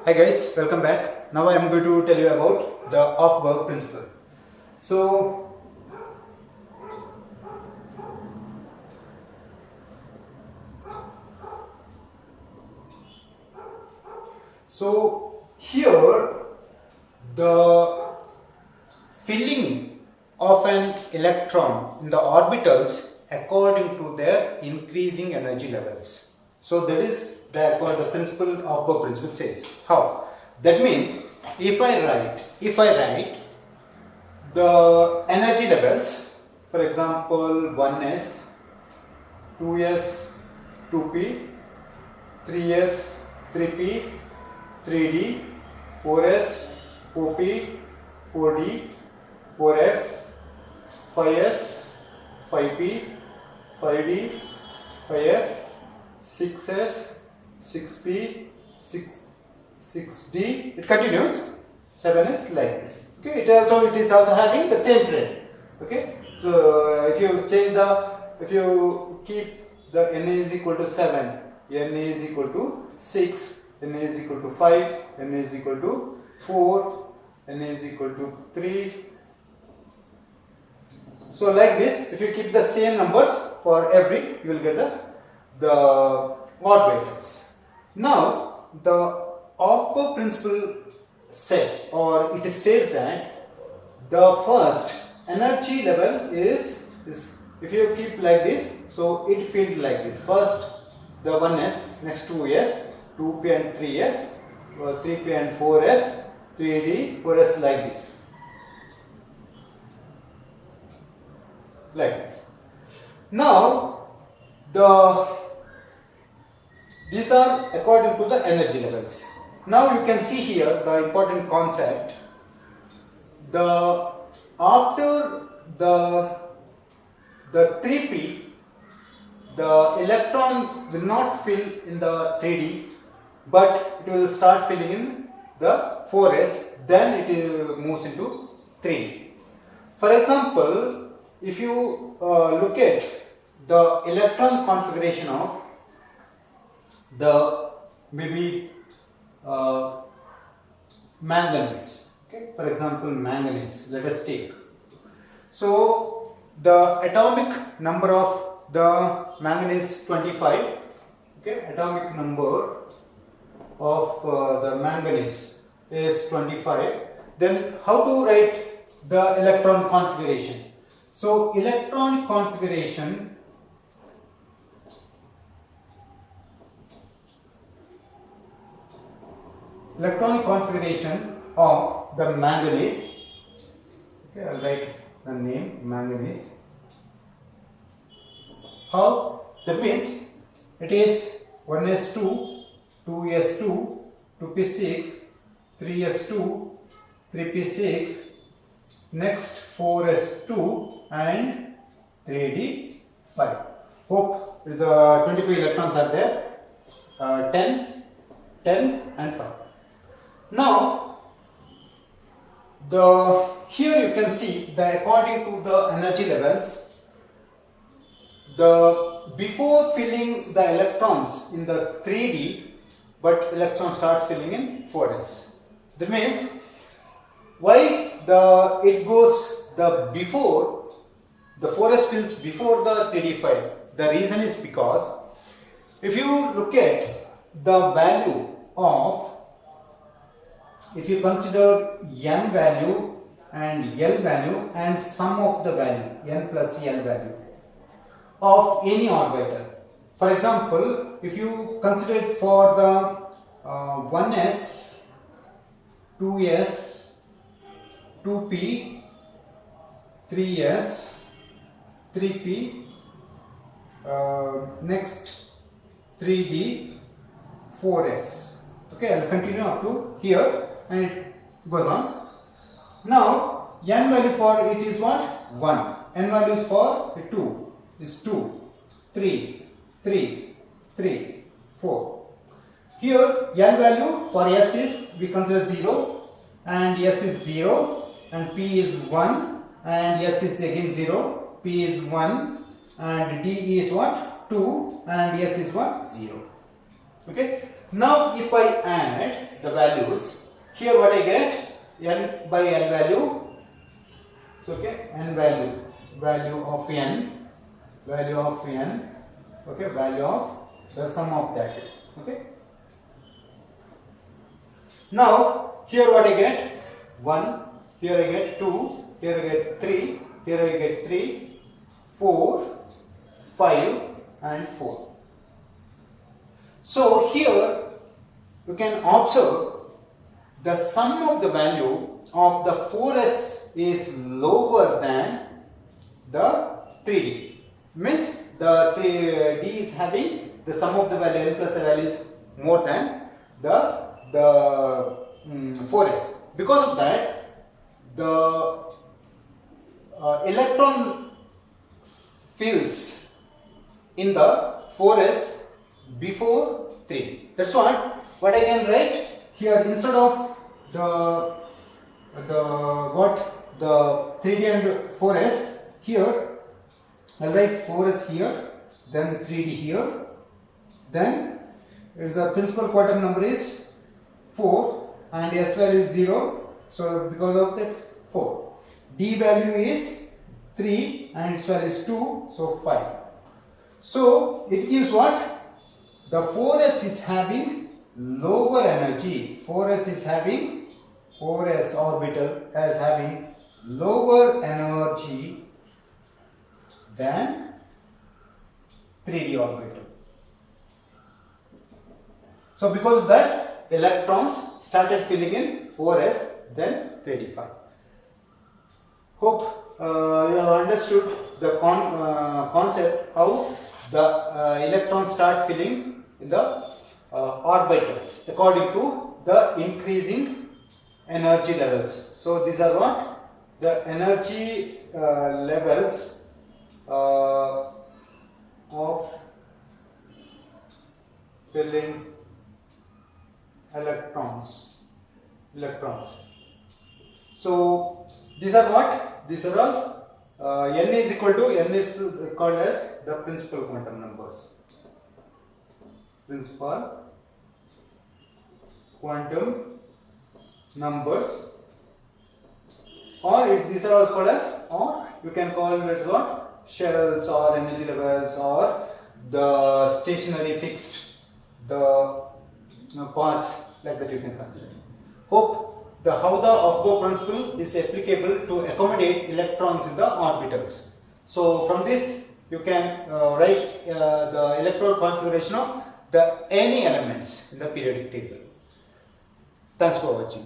Hi guys, welcome back. Now I am going to tell you about the Aufbau Principle. So here the filling of an electron in the orbitals according to their increasing energy levels. So that is what the principle of Bohr principle says. How? That means if I write the energy levels, for example 1s, 2s, 2p, 3s, 3p, 3d, 4s, 4p, 4d, 4f, 5s, 5p, 5d, 5f, 6s, 6p, 6d, it continues, 7s like this. Okay, it is also having the same trend. Okay, so if you keep the n is equal to 7, n is equal to 6, n is equal to 5, n is equal to 4, n is equal to 3. So like this, if you keep the same numbers for every, you will get the orbitals. Now the Aufbau principle said, or it states that the first energy level is if you keep like this, so it feels like this. First the 1s, next 2s, 2p and 3s, 3p and 4s, 3d, 4s like this. Like this. Now these are according to the energy levels. Now you can see here the important concept. After the 3p, the electron will not fill in the 3d, but it will start filling in the 4s, then it moves into 3d. For example, if you look at the electron configuration of the manganese, okay, for example manganese, let us take. So the atomic number of the manganese 25, okay, atomic number of the manganese is 25. Then how to write the electron configuration? So electron configuration of the manganese, okay, I'll write the name manganese. How? That means it is 1s2, 2s2, 2p6, 3s2, 3p6, next 4s2 and 3d5. Hope is 25 electrons are there, 10, 10 and 5. Now here you can see that according to the energy levels, before filling the electrons in the 3d, but electrons start filling in 4s. That means why it goes before the 4s fills before the 3d5. The reason is because if you look at the value of, if you consider n value and L value and sum of the value n plus L value of any orbital. For example, if you consider it for the 1s, 2s, 2p, 3s, 3p, next 3d, 4s. Okay, I'll continue up to here and it goes on. Now n value for it is what? 1. N values for 2 is 2, 3, 3, 3, 4. Here n value for s is, we consider 0 and s is 0 and p is 1 and s is again 0, p is 1 and d is what? 2 and s is what? 0. Okay. Now if I add the values, here what I get, n by l value, so okay, n value of n, okay, value of the sum of that, okay. Now here what I get, 1, here I get 2, here I get 3, here I get 3, 4, 5 and 4. So here you can observe the sum of the value of the 4s is lower than the 3d. Means the 3d is having the sum of the value n plus a value is more than the 4s. Because of that, the electron fills in the 4s before 3d. That's what I can write here. Instead of the 3d and 4s, here I'll write 4s here, then 3d here, then its a principal quantum number is 4 and s value is 0, so because of that 4. D value is 3 and its value is 2, so 5. So it gives what? The 4s is having lower energy. 4s orbital as having lower energy than 3d orbital. So because of that, electrons started filling in 4s, then 3d5. Hope you have understood the concept how the electrons start filling in the orbitals according to the increasing energy levels. So these are what? The energy levels of filling electrons. So these are what? These are all n is called as the principal quantum numbers. Principal quantum numbers, or these are also called as, or you can call it what? Shells or energy levels or the stationary fixed, the parts like that you can consider. Hope how the Aufbau principle is applicable to accommodate electrons in the orbitals. So from this you can write the electrode configuration of the any elements in the periodic table. Thanks for watching.